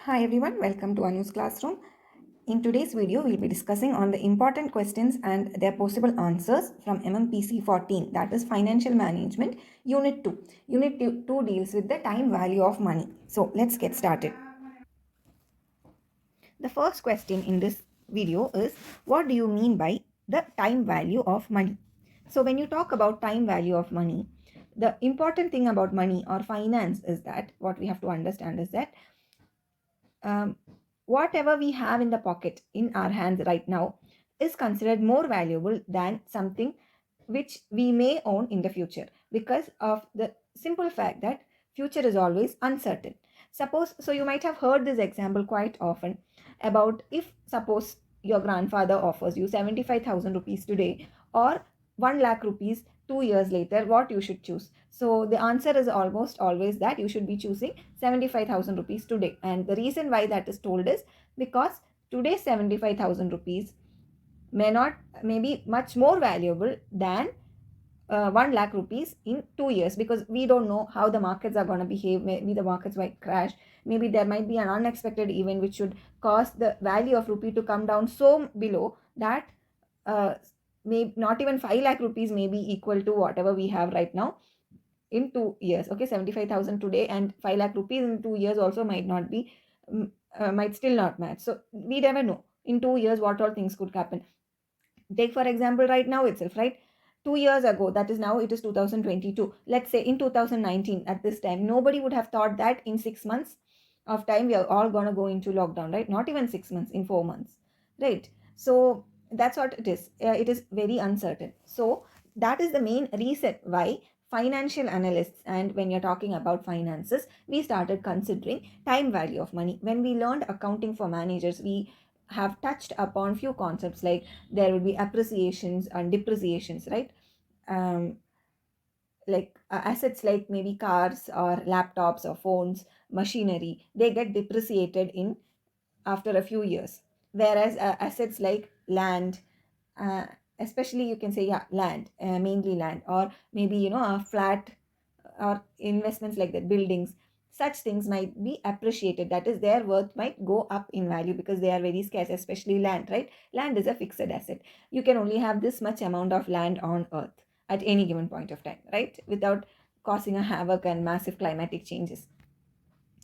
Hi everyone, welcome to IGNOU's classroom. In today's video, we'll be discussing on the important questions and their possible answers from MMPC 14, that is Financial Management, Unit 2. Unit 2 deals with the time value of money. So let's get started. The first question in this video is, what do you mean by the time value of money? So when you talk about time value of money, the important thing about money or finance is that what we have to understand is that um, whatever we have in the pocket in our hands right now is considered more valuable than something which we may own in the future because of the simple fact that future is always uncertain. Suppose, so you might have heard this example quite often about if suppose your grandfather offers you 75,000 rupees today or 1 lakh rupees 2 years later, what you should choose. So the answer is almost always that you should be choosing 75,000 rupees today. And the reason why that is told is because today's 75,000 rupees may be much more valuable than 1 lakh rupees in 2 years, because we don't know how the markets are going to behave. Maybe the markets might crash, maybe there might be an unexpected event which should cause the value of rupee to come down so below that uh, may not even 5 lakh rupees may be equal to whatever we have right now in 2 years. Okay, 75,000 today and 5 lakh rupees in 2 years also might not be, might still not match. So we never know in 2 years what all things could happen. Take for example right now itself, right? 2 years ago, that is now it is 2022. Let's say in 2019 at this time, nobody would have thought that in 6 months of time we are all going to go into lockdown, right? Not even 6 months, in 4 months, right? So that's what it is. It is very uncertain. So that is the main reason why financial analysts, and when you're talking about finances, we started considering time value of money. When we learned accounting for managers, we have touched upon few concepts like there will be appreciations and depreciations, right? um, like assets like maybe cars or laptops or phones, machinery, they get depreciated in after a few years, whereas assets like land, uh, especially you can say, yeah, land, mainly land, or maybe a flat, or investments like that, buildings, such things might be appreciated, that is their worth might go up in value because they are very scarce, especially land, right? Land is a fixed asset. You can only have this much amount of land on earth at any given point of time, right, without causing a havoc and massive climatic changes.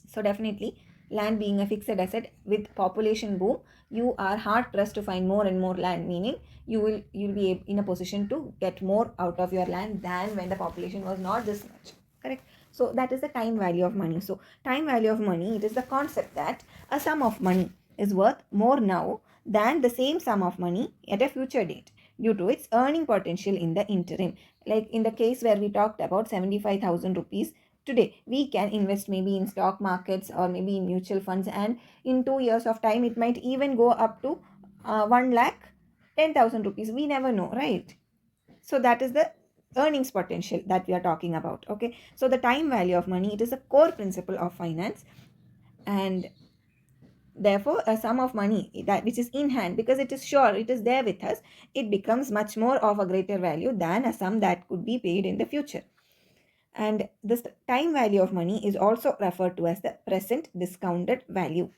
So definitely, land being a fixed asset, with population boom, you are hard pressed to find more and more land, meaning you'll be in a position to get more out of your land than when the population was not this much. Correct. So that is the time value of money. So time value of money, it is the concept that a sum of money is worth more now than the same sum of money at a future date due to its earning potential in the interim. Like in the case where we talked about 75,000 rupees today, we can invest maybe in stock markets or maybe in mutual funds, and in 2 years of time it might even go up to 1 lakh 10,000 rupees. We never know, right? So that is the earnings potential that we are talking about. Okay, so the time value of money, it is a core principle of finance, and therefore a sum of money that which is in hand, because it is sure, it is there with us, it becomes much more of a greater value than a sum that could be paid in the future. And this time value of money is also referred to as the present discounted value.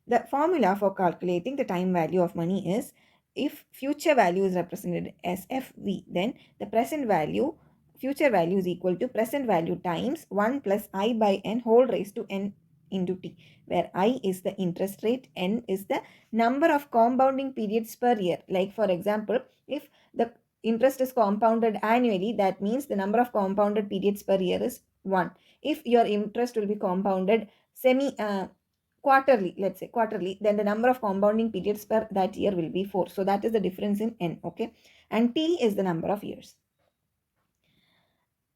The formula for calculating the time value of money is, if future value is represented as FV, then the present value, future value is equal to present value times 1 plus I by n whole raised to n into t, where I is the interest rate, n is the number of compounding periods per year. Like for example, if the interest is compounded annually, that means the number of compounded periods per year is 1. If your interest will be compounded quarterly, let's say quarterly, then the number of compounding periods per that year will be 4. So that is the difference in n. Okay, and t is the number of years.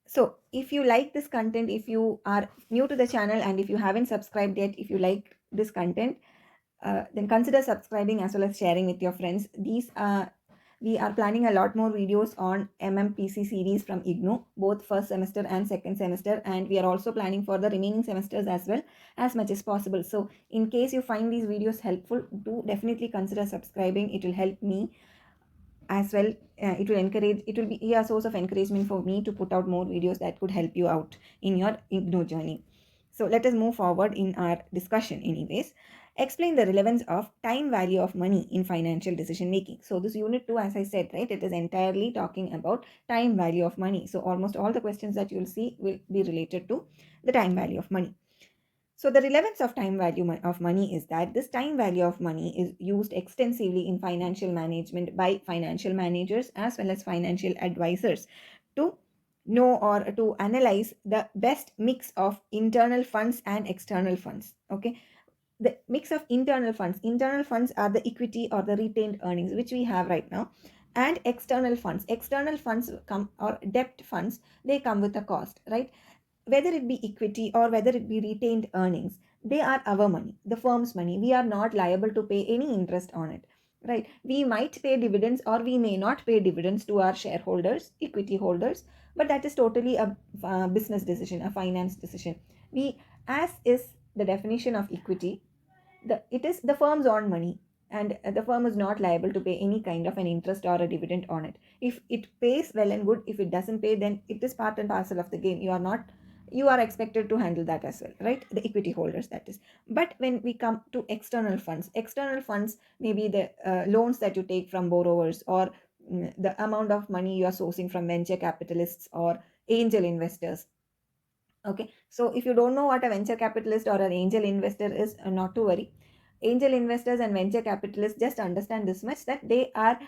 So if you like this content, if you are new to the channel and if you haven't subscribed yet, if you like this content, then consider subscribing as well as sharing with your friends. We are planning a lot more videos on MMPC series from IGNOU, both first semester and second semester, and we are also planning for the remaining semesters as well, as much as possible. So in case you find these videos helpful, do definitely consider subscribing. It will help me as well. It will be a source of encouragement for me to put out more videos that could help you out in your IGNOU journey. So let us move forward in our discussion anyways. Explain the relevance of time value of money in financial decision making. So this unit 2, as I said, right, it is entirely talking about time value of money. So almost all the questions that you will see will be related to the time value of money. So the relevance of time value of money is that this time value of money is used extensively in financial management by financial managers as well as financial advisors to know or to analyze the best mix of internal funds and external funds. Okay, the mix of internal funds are the equity or the retained earnings which we have right now, and external funds come, or debt funds, they come with a cost, right? Whether it be equity or whether it be retained earnings, they are our money, the firm's money. We are not liable to pay any interest on it, right? We might pay dividends or we may not pay dividends to our shareholders, equity holders, but that is totally a business decision, a finance decision. We, as is the definition of equity, it is the firm's own money, and the firm is not liable to pay any kind of an interest or a dividend on it. If it pays, well and good. If it doesn't pay, then it is part and parcel of the game. You are expected to handle that as well, right? The equity holders, that is. But when we come to external funds may be the loans that you take from borrowers, or the amount of money you are sourcing from venture capitalists or angel investors. Okay, so if you don't know what a venture capitalist or an angel investor is, not to worry. Angel investors and venture capitalists, just understand this much, that they are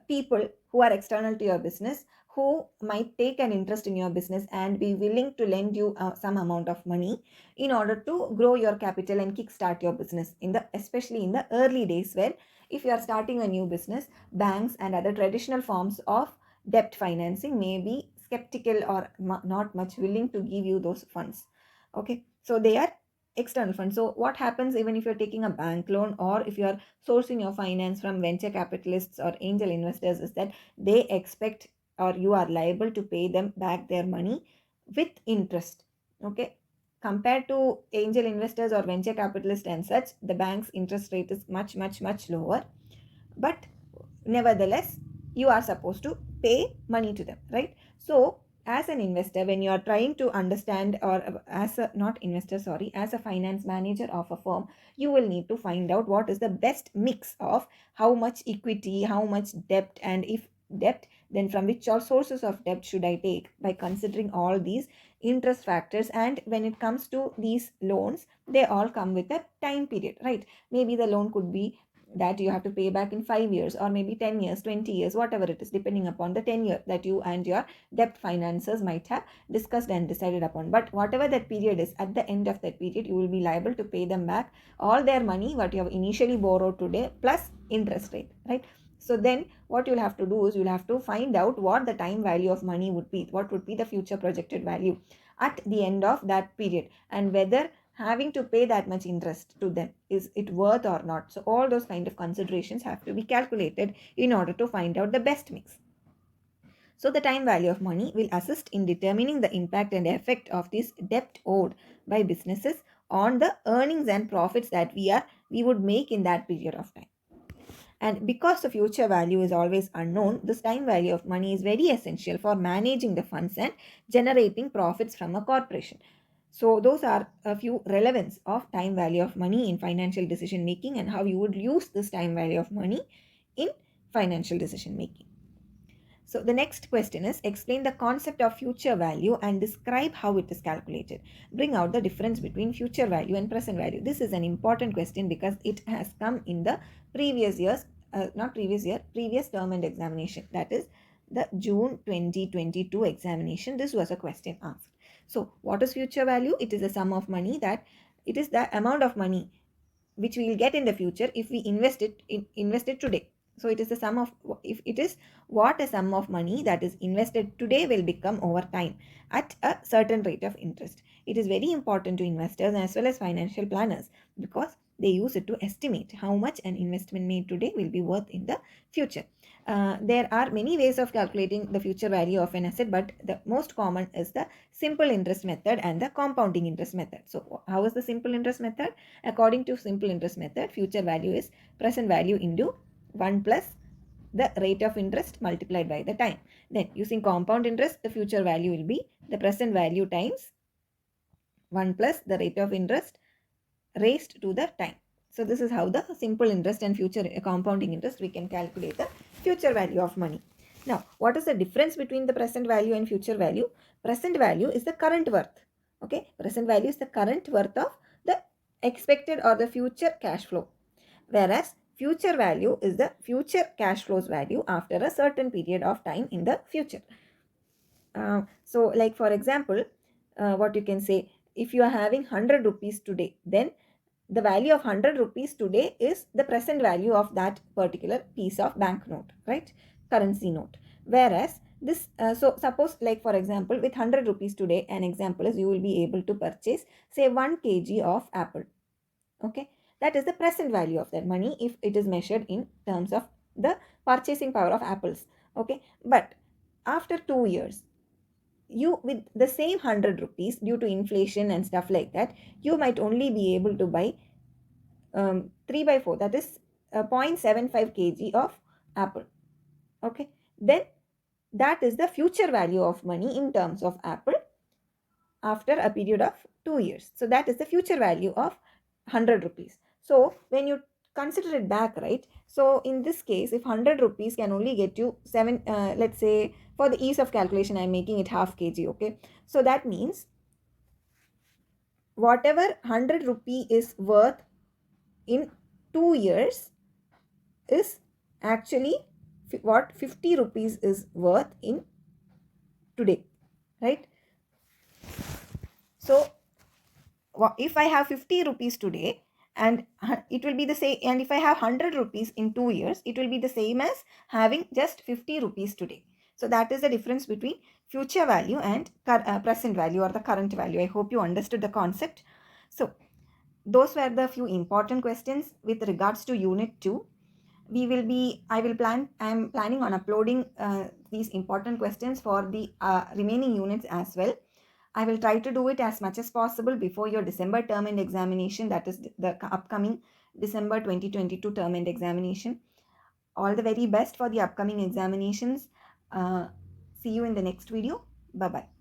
people who are external to your business, who might take an interest in your business and be willing to lend you some amount of money in order to grow your capital and kickstart your business, especially in the early days, where if you are starting a new business, banks and other traditional forms of debt financing may be skeptical or not much willing to give you those funds. Okay, so they are external funds. So what happens, even if you're taking a bank loan or if you're sourcing your finance from venture capitalists or angel investors, is that they expect, or you are liable to pay them back their money with interest. Okay, compared to angel investors or venture capitalists and such, the bank's interest rate is much lower, but nevertheless you are supposed to pay money to them, right? So as an investor, when you are trying to understand, or as a, not investor, sorry, as a finance manager of a firm, you will need to find out what is the best mix of how much equity, how much debt, and if debt, then from which all sources of debt should I take, by considering all these interest factors. And when it comes to these loans, they all come with a time period, right? Maybe the loan could be that you have to pay back in 5 years, or maybe 10 years, 20 years, whatever it is, depending upon the tenure that you and your debt financiers might have discussed and decided upon. But whatever that period is, at the end of that period, you will be liable to pay them back all their money what you have initially borrowed today plus interest rate, right? So then what you'll have to do is you'll have to find out what the time value of money would be, what would be the future projected value at the end of that period, and whether having to pay that much interest to them, is it worth or not. So all those kind of considerations have to be calculated in order to find out the best mix. So the time value of money will assist in determining the impact and effect of this debt owed by businesses on the earnings and profits that we would make in that period of time. And because the future value is always unknown, this time value of money is very essential for managing the funds and generating profits from a corporation. So those are a few relevance of time value of money in financial decision making, and how you would use this time value of money in financial decision making. So the next question is, explain the concept of future value and describe how it is calculated. Bring out the difference between future value and present value. This is an important question because it has come in the previous year's, previous term and examination. That is the June 2022 examination. This was a question asked. So what is future value? It is a sum of money it is the amount of money which we will get in the future if we invest it today. So it is the sum of, if it is what a sum of money that is invested today will become over time at a certain rate of interest. It is very important to investors as well as financial planners, because they use it to estimate how much an investment made today will be worth in the future. There are many ways of calculating the future value of an asset, but the most common is the simple interest method and the compounding interest method. So how is the simple interest method? According to simple interest method, future value is present value into 1 plus the rate of interest multiplied by the time. Then using compound interest, the future value will be the present value times 1 plus the rate of interest raised to the time. So this is how the simple interest and future compounding interest we can calculate the future value of money. Now, what is the difference between the present value and future value? Present value is the current worth. Okay, present value is the current worth of the expected or the future cash flow, whereas future value is the future cash flows value after a certain period of time in the future. So like for example, what you can say, if you are having 100 rupees today, then the value of 100 rupees today is the present value of that particular piece of banknote, right? Currency note. Whereas this, so suppose like for example, with 100 rupees today, an example is you will be able to purchase say 1 kg of apple. Okay, that is the present value of that money if it is measured in terms of the purchasing power of apples. Okay, but after 2 years, you with the same 100 rupees, due to inflation and stuff like that, you might only be able to buy 3 by 4, that is 0.75 kg of apple. Okay, then that is the future value of money in terms of apple after a period of 2 years. So that is the future value of 100 rupees. So when you consider it back, right, so in this case, if 100 rupees can only get you 7, let's say for the ease of calculation I'm making it half kg. Okay, so that means whatever 100 rupee is worth in 2 years is actually what 50 rupees is worth in today, right? So if I have 50 rupees today, and it will be the same, and if I have 100 rupees in 2 years, it will be the same as having just 50 rupees today. So that is the difference between future value and present value or the current value. I hope you understood the concept. So those were the few important questions with regards to unit 2. I'm planning on uploading these important questions for the remaining units as well. I will try to do it as much as possible before your December term end examination, that is the upcoming December 2022 term end examination. All the very best for the upcoming examinations. See you in the next video. Bye bye.